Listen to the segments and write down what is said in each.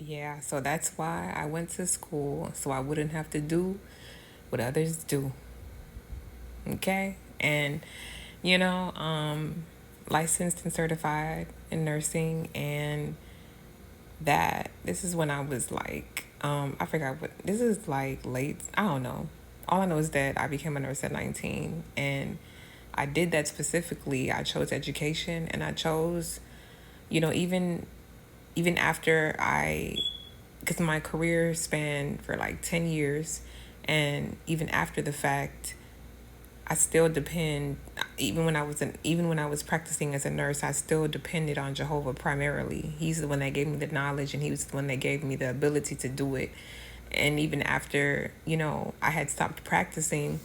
Yeah, so that's why I went to school so I wouldn't have to do what others do. Okay? And you know, licensed and certified in nursing, and that this is when I was like, I forgot what this is, like late, I don't know. All I know is that I became a nurse at 19, and I did that specifically. I chose education, and I chose, even after because my career spanned for like 10 years, and even after the fact, I still depend. Even when I was practicing as a nurse, I still depended on Jehovah primarily. He's the one that gave me the knowledge, and he was the one that gave me the ability to do it. And even after, I had stopped practicing,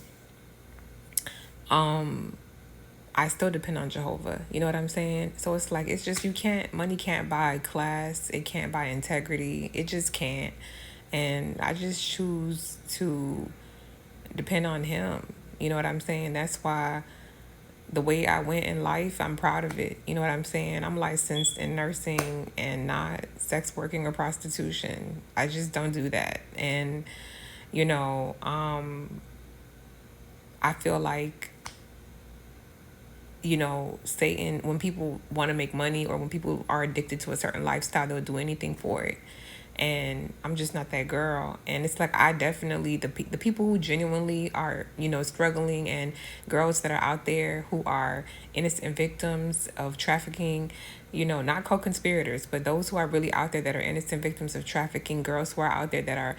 I still depend on Jehovah. You know what I'm saying? So it's like, it's just, money can't buy class, it can't buy integrity, it just can't. And I just choose to depend on Him. You know what I'm saying? That's why the way I went in life, I'm proud of it. You know what I'm saying? I'm licensed in nursing and not sex working or prostitution. I just don't do that. And, you know, I feel like, Satan, when people want to make money or when people are addicted to a certain lifestyle, they'll do anything for it. And I'm just not that girl. And it's like, I definitely, the people who genuinely are, struggling, and girls that are out there who are innocent victims of trafficking, not co-conspirators, but those who are really out there that are innocent victims of trafficking, girls who are out there that are,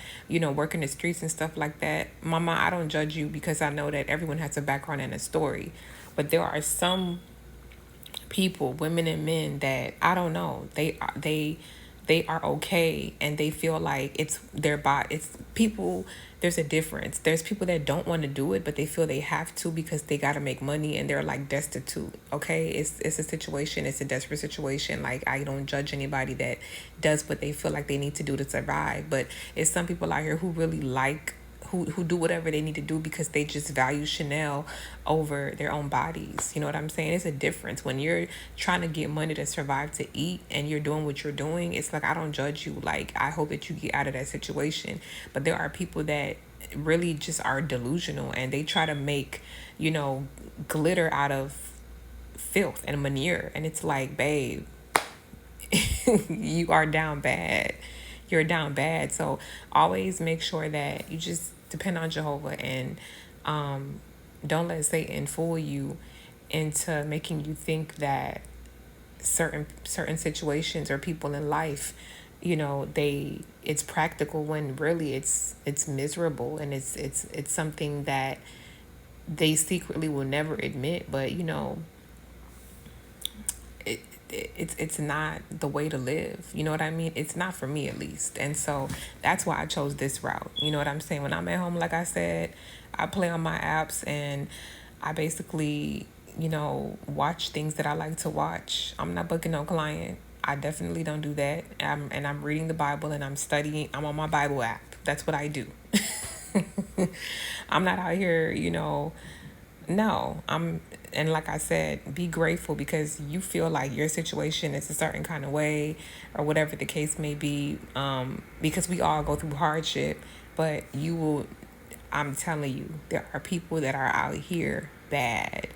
working the streets and stuff like that. Mama, I don't judge you, because I know that everyone has a background and a story. But there are some people, women and men, that I don't know. They are okay, and they feel like it's their body. It's people. There's a difference. There's people that don't want to do it, but they feel they have to because they got to make money, and they're like destitute. Okay, it's a situation. It's a desperate situation. Like, I don't judge anybody that does what they feel like they need to do to survive, but it's some people out here who really like, who do whatever they need to do because they just value Chanel over their own bodies. You know what I'm saying? It's a difference when you're trying to get money to survive, to eat, and you're doing what you're doing. It's like, I don't judge you. Like, I hope that you get out of that situation. But there are people that really just are delusional, and they try to make, glitter out of filth and manure. And it's like, babe, you are down bad. You're down bad. So always make sure that you just depend on Jehovah, and don't let Satan fool you into making you think that certain situations or people in life, it's practical, when really it's miserable, and it's something that they secretly will never admit. But it's not the way to live. You know what I mean? It's not for me, at least. And so that's why I chose this route. You know what I'm saying? When I'm at home, like I said, I play on my apps, and I basically, watch things that I like to watch. I'm not booking no client. I definitely don't do that. And I'm reading the Bible, and I'm studying. I'm on my Bible app. That's what I do. I'm not out here, no, and like I said, be grateful, because you feel like your situation is a certain kind of way, or whatever the case may be, because we all go through hardship. But I'm telling you, there are people that are out here bad.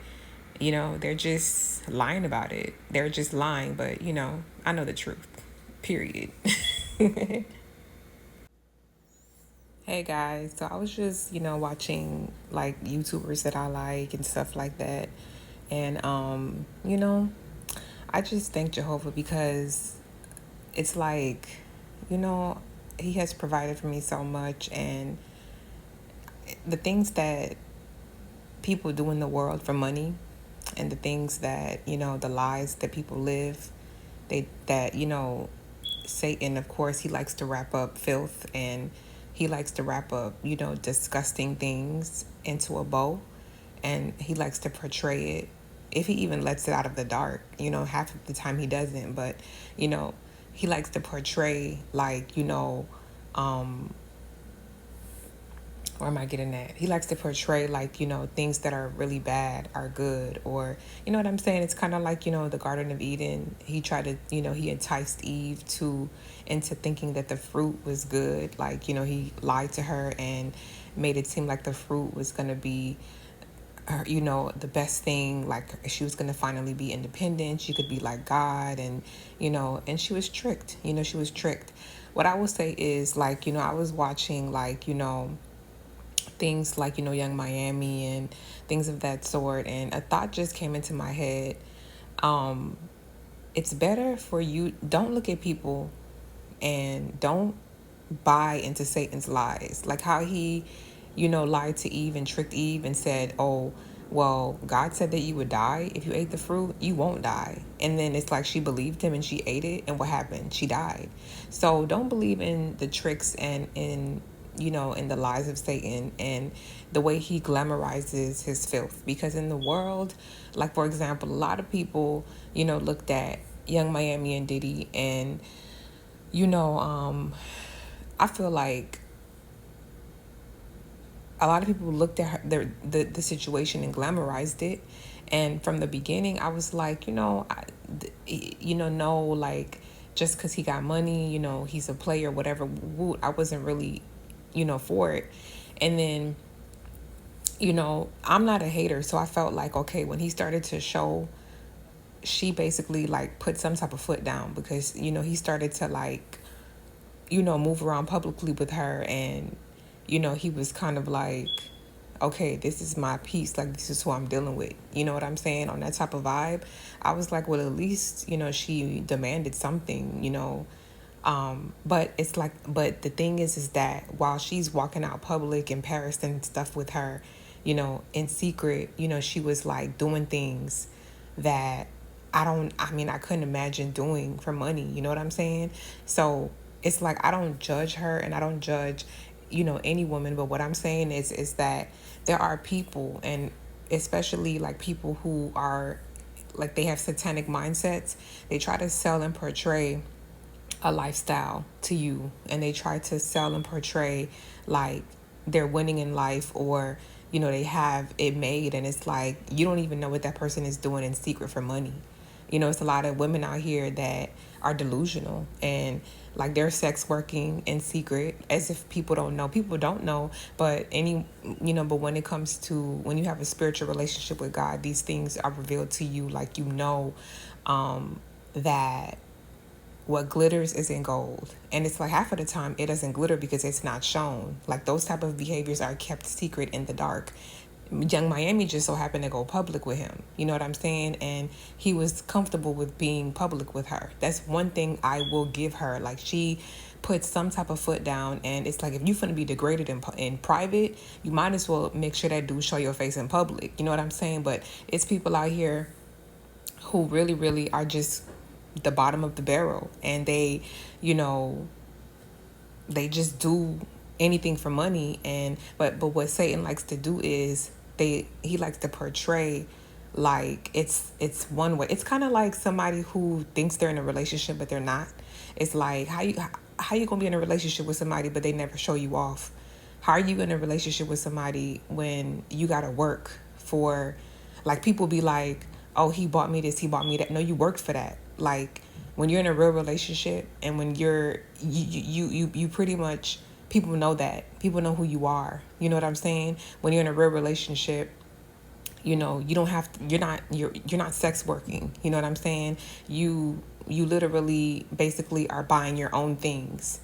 They're just lying about it. They're just lying, but, I know the truth, period. Hey guys, so I was just, watching like YouTubers that I like and stuff like that. And I just thank Jehovah, because it's like, you know, he has provided for me so much, and the things that people do in the world for money, and the things that, the lies that people live, that Satan, of course, he likes to wrap up filth, and he likes to wrap up, disgusting things into a bow, and he likes to portray it, if he even lets it out of the dark. Half of the time he doesn't, but, you know, he likes to portray, like, um, Or am I getting that? He likes to portray like, things that are really bad are good, or you know what I'm saying? It's kind of like, the Garden of Eden. He tried to, he enticed Eve to into thinking that the fruit was good. Like, he lied to her and made it seem like the fruit was going to be her, the best thing, like she was going to finally be independent, she could be like God, and and she was tricked. She was tricked. What I will say is, like, I was watching, like, things like, Young Miami and things of that sort, and a thought just came into my head. um it's better for you, don't look at people and don't buy into Satan's lies. Like how he, lied to Eve and tricked Eve and said, oh, well, God said that you would die if you ate the fruit. You won't die. And then it's like she believed him and she ate it. And what happened? She died. So don't believe in the tricks and in the lies of Satan and the way he glamorizes his filth. Because in the world, like, for example, a lot of people, looked at Young Miami and Diddy, and I feel like a lot of people looked at the situation and glamorized it. And from the beginning, I was like, no, like, just because he got money, he's a player, whatever. I wasn't really, for it. And then, I'm not a hater. So I felt like, okay, when he started to show, she basically like put some type of foot down, because, he started to like, move around publicly with her. And, he was kind of like, okay, this is my piece. Like, this is who I'm dealing with. You know what I'm saying? On that type of vibe. I was like, well, at least, she demanded something, but it's like, but the thing is that while she's walking out public in Paris and stuff with her, in secret, she was like doing things that I couldn't imagine doing for money. You know what I'm saying? So it's like, I don't judge her and I don't judge, any woman. But what I'm saying is that there are people, and especially like people who are like, they have satanic mindsets. They try to sell and portray a lifestyle to you, and they try to sell and portray like they're winning in life, or they have it made, and it's like you don't even know what that person is doing in secret for money. It's a lot of women out here that are delusional, and like they're sex working in secret as if people don't know. People don't know, but but when it comes to when you have a spiritual relationship with God, these things are revealed to you. Like, that what glitters isn't gold. And it's like half of the time it doesn't glitter because it's not shown. Like, those type of behaviors are kept secret in the dark. Young Miami just so happened to go public with him. You know what I'm saying? And he was comfortable with being public with her. That's one thing I will give her. Like, she put some type of foot down, and it's like, if you're gonna be degraded in private, you might as well make sure that dude show your face in public. You know what I'm saying? But it's people out here who really, really are just the bottom of the barrel, and they, you know, they just do anything for money. And but what Satan likes to do is he likes to portray like it's one way. It's kind of like somebody who thinks they're in a relationship but they're not. It's like, how you gonna be in a relationship with somebody but they never show you off? How are you in a relationship with somebody when you gotta work for, like, people be like, oh, he bought me this, he bought me that. No, you worked for that. Like, when you're in a real relationship, and when you pretty much, people know that. People know who you are. You know what I'm saying? When you're in a real relationship, you know, you don't have to, you're not sex working. You know what I'm saying? You literally basically are buying your own things,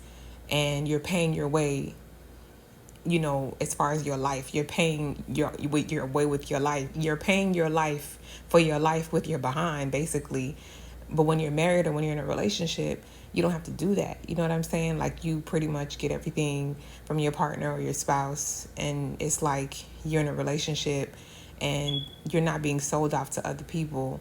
and you're paying your way, you know, as far as your life. You're paying your way with your life. You're paying your life for your life with your behind, basically. But when you're married or when you're in a relationship, you don't have to do that. You know what I'm saying? Like, you pretty much get everything from your partner or your spouse, and it's like you're in a relationship and you're not being sold off to other people.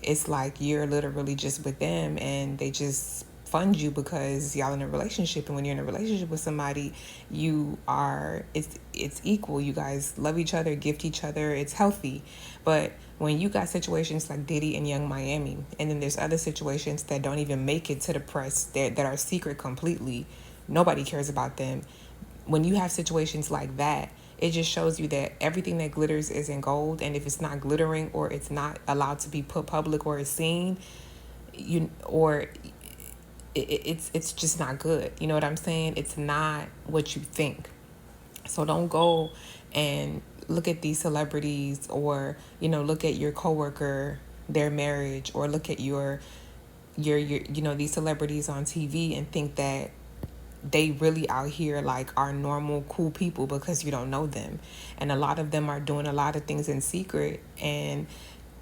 It's like you're literally just with them, and they just fund you because y'all in a relationship. And when you're in a relationship with somebody, it's equal. You guys love each other, gift each other. It's healthy. But when you got situations like Diddy and Young Miami, and then there's other situations that don't even make it to the press, that are secret completely, nobody cares about them. when you have situations like that, it just shows you that everything that glitters isn't gold, and if it's not glittering or it's not allowed to be put public or is seen, you or it's just not good. You know what I'm saying? It's not what you think. So don't go and look at these celebrities, or look at your coworker, their marriage, or look at your these celebrities on TV and think that they really out here like are normal cool people, because you don't know them. And a lot of them are doing a lot of things in secret, and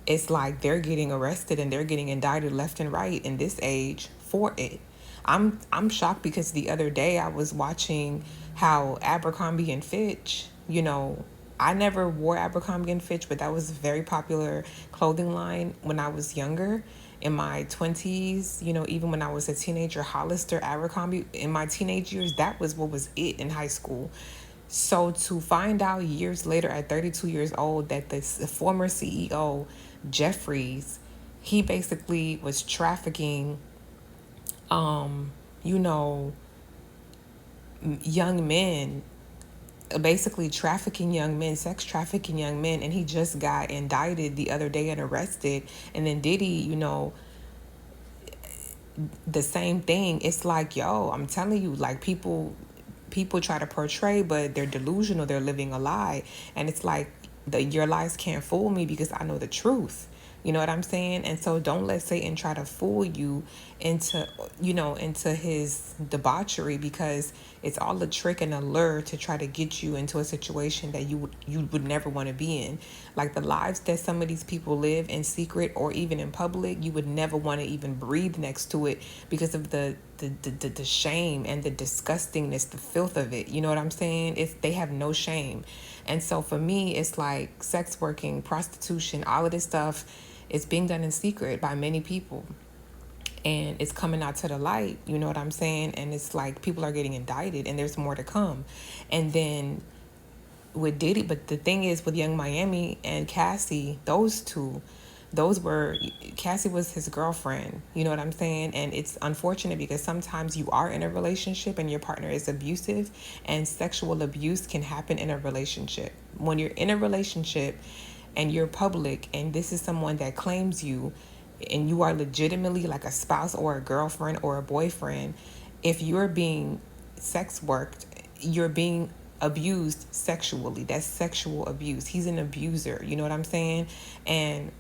it's like they're getting arrested and they're getting indicted left and right in this age for it. I'm shocked because the other day I was watching how Abercrombie and Fitch, I never wore Abercrombie and Fitch, but that was a very popular clothing line when I was younger, in my 20s, even when I was a teenager. Hollister, Abercrombie, in my teenage years, that was what was it in high school. So to find out years later at 32 years old that the former CEO, Jeffries, he basically was trafficking, you know, young men, basically trafficking young men, sex trafficking young men, and he just got indicted the other day and arrested. And then Diddy, the same thing. It's like, yo, I'm telling you, like, people try to portray, but they're delusional, they're living a lie. And it's like, your lies can't fool me because I know the truth. You know what I'm saying? And so don't let Satan try to fool you into, into his debauchery, because it's all a trick and a lure to try to get you into a situation that you would never want to be in. Like the lives that some of these people live in secret or even in public, you would never want to even breathe next to it because of the shame and the disgustingness, the filth of it. You know what I'm saying? They have no shame. And so for me, it's like sex working, prostitution, all of this stuff is being done in secret by many people. And it's coming out to the light, you know what I'm saying? And it's like people are getting indicted and there's more to come. And then with Diddy, but the thing is with Young Miami and Cassie, Cassie was his girlfriend, you know what I'm saying? And it's unfortunate because sometimes you are in a relationship and your partner is abusive, and sexual abuse can happen in a relationship. When you're in a relationship and you're public and this is someone that claims you, and you are legitimately like a spouse or a girlfriend or a boyfriend, if you're being sex worked, you're being abused sexually. That's sexual abuse. He's an abuser, you know what I'm saying? And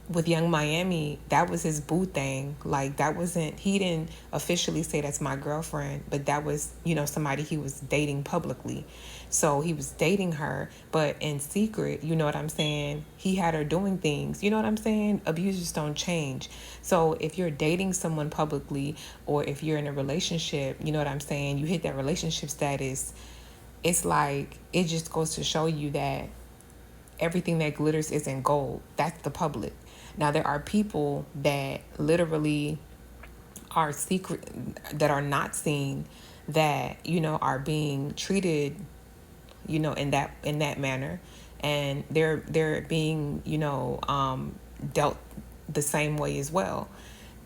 with Young Miami, that was his boo thing. Like he didn't officially say that's my girlfriend, but that was, somebody he was dating publicly. So he was dating her, but in secret, you know what I'm saying? He had her doing things, you know what I'm saying? Abusers don't change. So if you're dating someone publicly, or if you're in a relationship, you know what I'm saying? You hit that relationship status, it's like, it just goes to show you that everything that glitters isn't gold. That's the public. Now, there are people that literally are secret, that are not seen, that, are being treated, in that manner. And they're being, dealt the same way as well.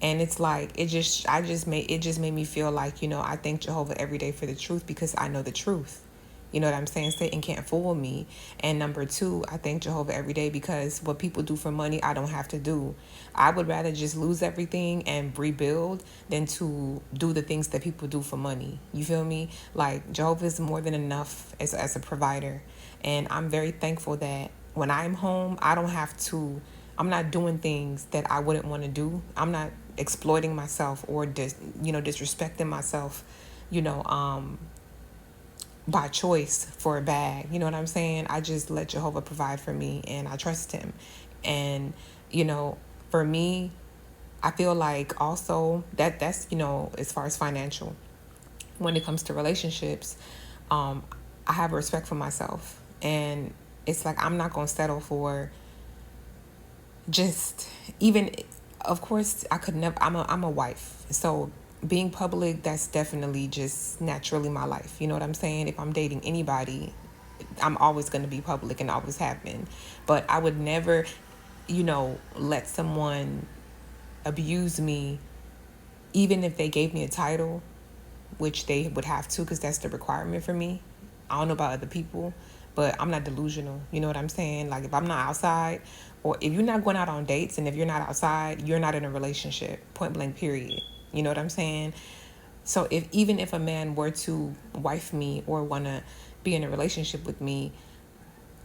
And it's like, it just made me feel like, I thank Jehovah every day for the truth, because I know the truth. You know what I'm saying? Satan can't fool me. And number two, I thank Jehovah every day because what people do for money, I don't have to do. I would rather just lose everything and rebuild than to do the things that people do for money. You feel me? Like, Jehovah is more than enough as a provider. And I'm very thankful that when I'm home, I'm not doing things that I wouldn't want to do. I'm not exploiting myself or disrespecting myself, by choice for a bag. You know what I'm saying? I just let Jehovah provide for me and I trust him. And, for me, I feel like also that's, as far as financial, when it comes to relationships, I have respect for myself. And it's like, I'm not going to settle for just even, of course, I could never, I'm a wife. So being public, that's definitely just naturally my life. You know what I'm saying? If I'm dating anybody, I'm always going to be public and always have been. But I would never, let someone abuse me, even if they gave me a title, which they would have to, because that's the requirement for me. I don't know about other people, but I'm not delusional. You know what I'm saying? Like if I'm not outside, or if you're not going out on dates, and if you're not outside, you're not in a relationship. Point blank. Period. You know what I'm saying? So if even if a man were to wife me or wanna be in a relationship with me,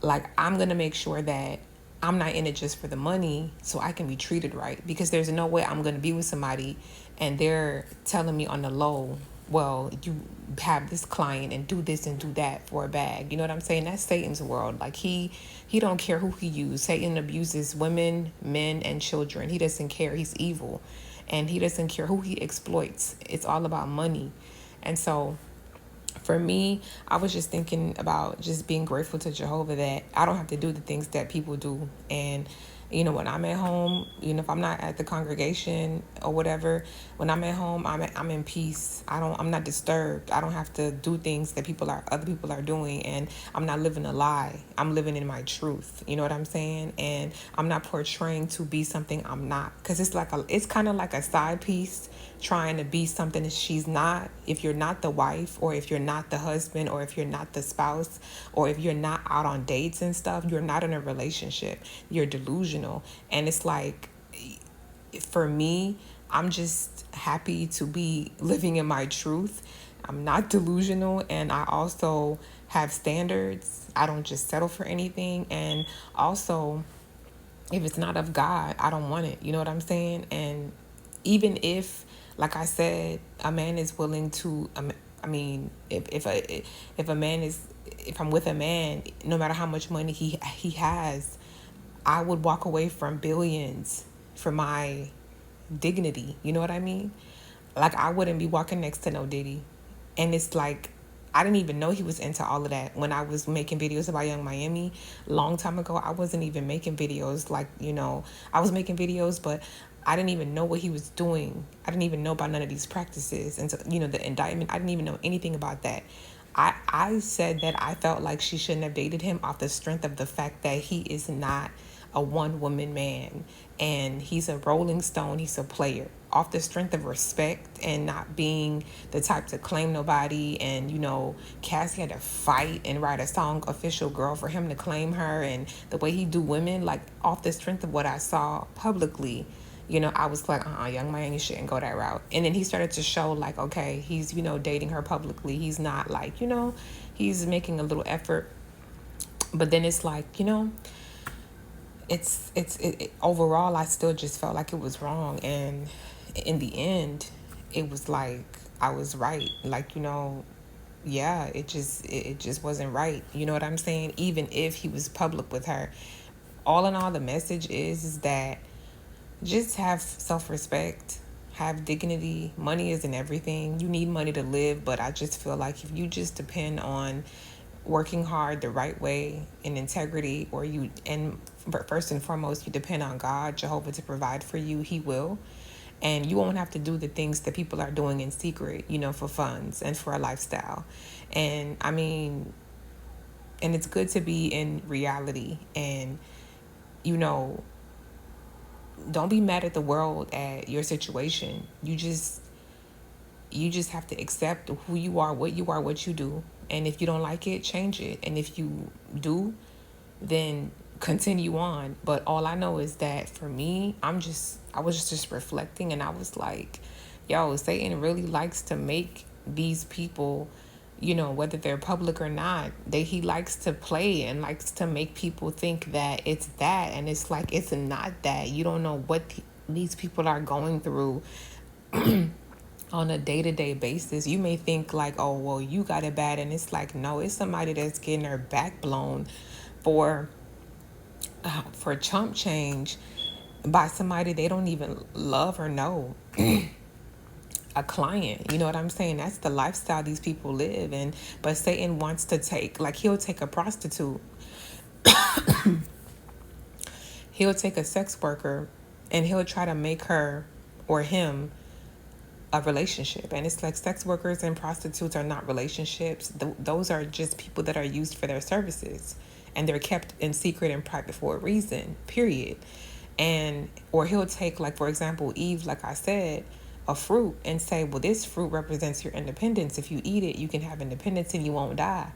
like I'm gonna make sure that I'm not in it just for the money, so I can be treated right. Because there's no way I'm gonna be with somebody and they're telling me on the low, well, you have this client and do this and do that for a bag. You know what I'm saying? That's Satan's world. Like he don't care who he uses. Satan abuses women, men, and children. He doesn't care. He's evil, and he doesn't care who he exploits. It's all about money. And so for me, I was just thinking about just being grateful to Jehovah that I don't have to do the things that people do. And, you know, when I'm at home, you know, if I'm not at the congregation or whatever, when I'm at home, I'm in peace. I'm not disturbed. I don't have to do things that other people are doing. And I'm not living a lie. I'm living in my truth. You know what I'm saying? And I'm not portraying to be something I'm not. Because it's kind of like a side piece, trying to be something that she's not. If you're not the wife, or if you're not the husband, or if you're not the spouse, or if you're not out on dates and stuff, you're not in a relationship. You're delusional. And it's like, for me, I'm just happy to be living in my truth. I'm not delusional, and I also have standards. I don't just settle for anything. And also, if it's not of God, I don't want it. You know what I'm saying? And even if, like I said, a man is willing to, I mean, if a man is, if I'm with a man, no matter how much money he has, I would walk away from billions for my dignity. You know what I mean? Like I wouldn't be walking next to no Diddy. And it's like, I didn't even know he was into all of that. When I was making videos about Young Miami long time ago, I wasn't even making videos like, you know, I was making videos, but I didn't even know what he was doing. I didn't even know about none of these practices. And so, you know, the indictment, I didn't even know anything about that. I said that I felt like she shouldn't have dated him off the strength of the fact that he is not a one woman man, and he's a rolling stone. He's a player off the strength of respect and not being the type to claim nobody. And, you know, Cassie had to fight and write a song, Official Girl, for him to claim her. And the way he do women, like off the strength of what I saw publicly, you know, I was like, Young Miami shouldn't go that route. And then he started to show like, okay, he's, you know, dating her publicly. He's not like, you know, he's making a little effort. But then it's like, you know, overall, I still just felt like it was wrong. And in the end, it was like I was right. Like, you know, yeah, it just wasn't right. You know what I'm saying? Even if he was public with her, all in all, the message is that just have self-respect, have dignity. Money isn't everything. You need money to live, but I just feel like if you just depend on working hard the right way in integrity, or you, and first and foremost, you depend on God, Jehovah, to provide for you, he will. And you won't have to do the things that people are doing in secret, you know, for funds and for a lifestyle. And I mean, and it's good to be in reality. And, you know, don't be mad at the world at your situation. You just have to accept who you are, what you do. And if you don't like it, change it. And if you do, then continue on. But all I know is that for me, I was just reflecting, and I was like, yo, Satan really likes to make these people, you know, whether they're public or not, he likes to play and likes to make people think that it's that. And it's like, it's not that. You don't know what these people are going through on a day-to-day basis. You may think like, oh, well, you got it bad. And it's like, no, it's somebody that's getting their back blown for chump change by somebody they don't even love or know. A client, you know what I'm saying? That's the lifestyle these people live. And but Satan wants to he'll take a prostitute, he'll take a sex worker, and he'll try to make her or him a relationship. And it's like, sex workers and prostitutes are not relationships. Those are just people that are used for their services, and they're kept in secret and private for a reason, period. And or he'll take, like, for example, Eve, like I said, a fruit, and say, well, this fruit represents your independence. If you eat it, you can have independence and you won't die.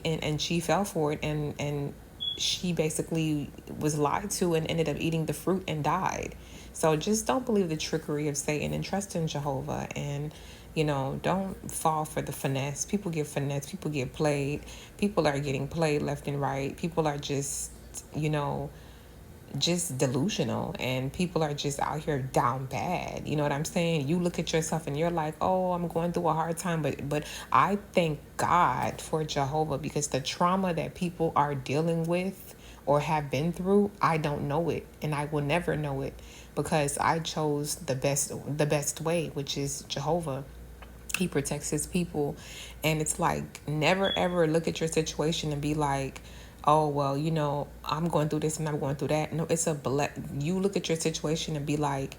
and she fell for it, and she basically was lied to and ended up eating the fruit and died. So just don't believe the trickery of Satan and trust in Jehovah. And don't fall for the finesse. People get finesse, people get played, people are getting played left and right. People are you know just delusional, and people are just out here down bad. You know what I'm saying? You look at yourself and you're like, oh, I'm going through a hard time, but I thank God for Jehovah, because the trauma that people are dealing with or have been through, I don't know it, and I will never know it, because I chose the best way, which is Jehovah. He protects his people. And it's like, never ever look at your situation and be like, oh well, I'm going through this and I'm going through that. No, you look at your situation and be like,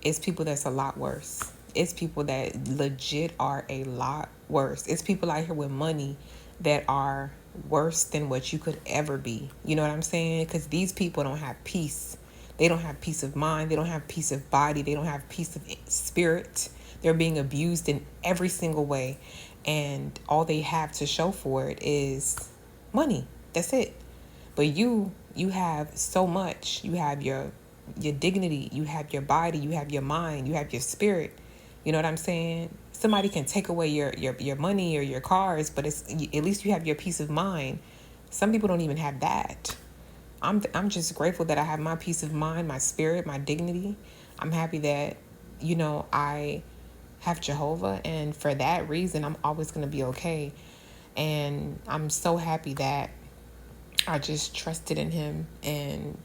it's people that's a lot worse. It's people that legit are a lot worse. It's people out here with money that are worse than what you could ever be. You know what I'm saying? Because these people don't have peace. They don't have peace of mind. They don't have peace of body. They don't have peace of spirit. They're being abused in every single way. And all they have to show for it is money. That's it. But you have so much. You have your dignity, you have your body, you have your mind, you have your spirit. You know what I'm saying? Somebody can take away your money or your cars, but at least you have your peace of mind. Some people don't even have that. I'm just grateful that I have my peace of mind, my spirit, my dignity. I'm happy that I have Jehovah, and for that reason I'm always going to be okay. And I'm so happy that I just trusted in him, and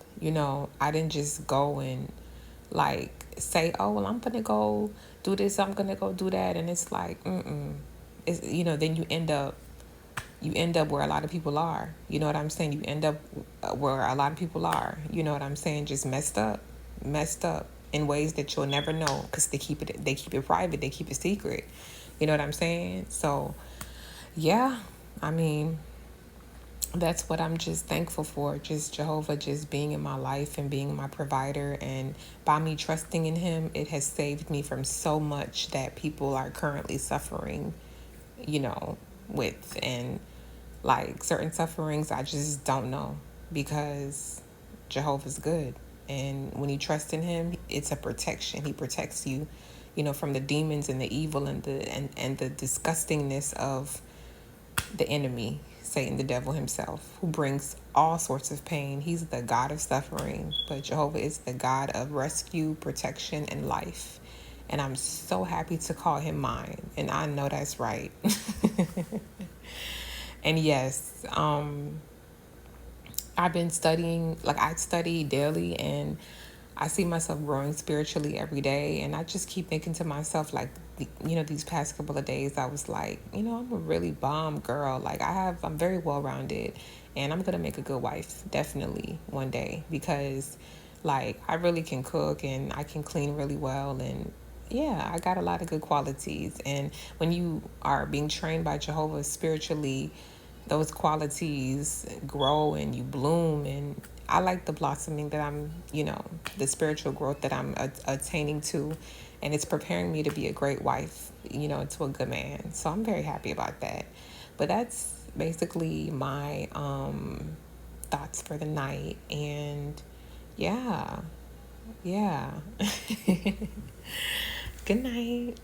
I didn't just go and like say, oh well, I'm gonna go do this, I'm gonna go do that, and it's like, it's then you end up where a lot of people are. You know what I'm saying? You end up where a lot of people are. You know what I'm saying? Just messed up in ways that you'll never know, because they keep it private, they keep it secret. You know what I'm saying? So yeah, I mean, that's what I'm just thankful for. Just Jehovah just being in my life and being my provider. And by me trusting in him, it has saved me from so much that people are currently suffering, with. And like certain sufferings, I just don't know, because Jehovah's good. And when you trust in him, it's a protection. He protects you, from the demons and the evil and the disgustingness of the enemy, Satan, the devil himself, who brings all sorts of pain. He's the God of suffering, but Jehovah is the God of rescue, protection, and life. And I'm so happy to call him mine. And I know that's right. And yes, I've been studying, like I study daily, and I see myself growing spiritually every day. And I just keep thinking to myself, like, these past couple of days, I was like, I'm a really bomb girl. Like I'm very well rounded, and I'm going to make a good wife, definitely one day, because like I really can cook and I can clean really well. And yeah, I got a lot of good qualities. And when you are being trained by Jehovah spiritually, those qualities grow and you bloom. And I like the blossoming that the spiritual growth that I'm attaining to, and it's preparing me to be a great wife, to a good man. So I'm very happy about that. But that's basically my thoughts for the night. And yeah, yeah. Good night.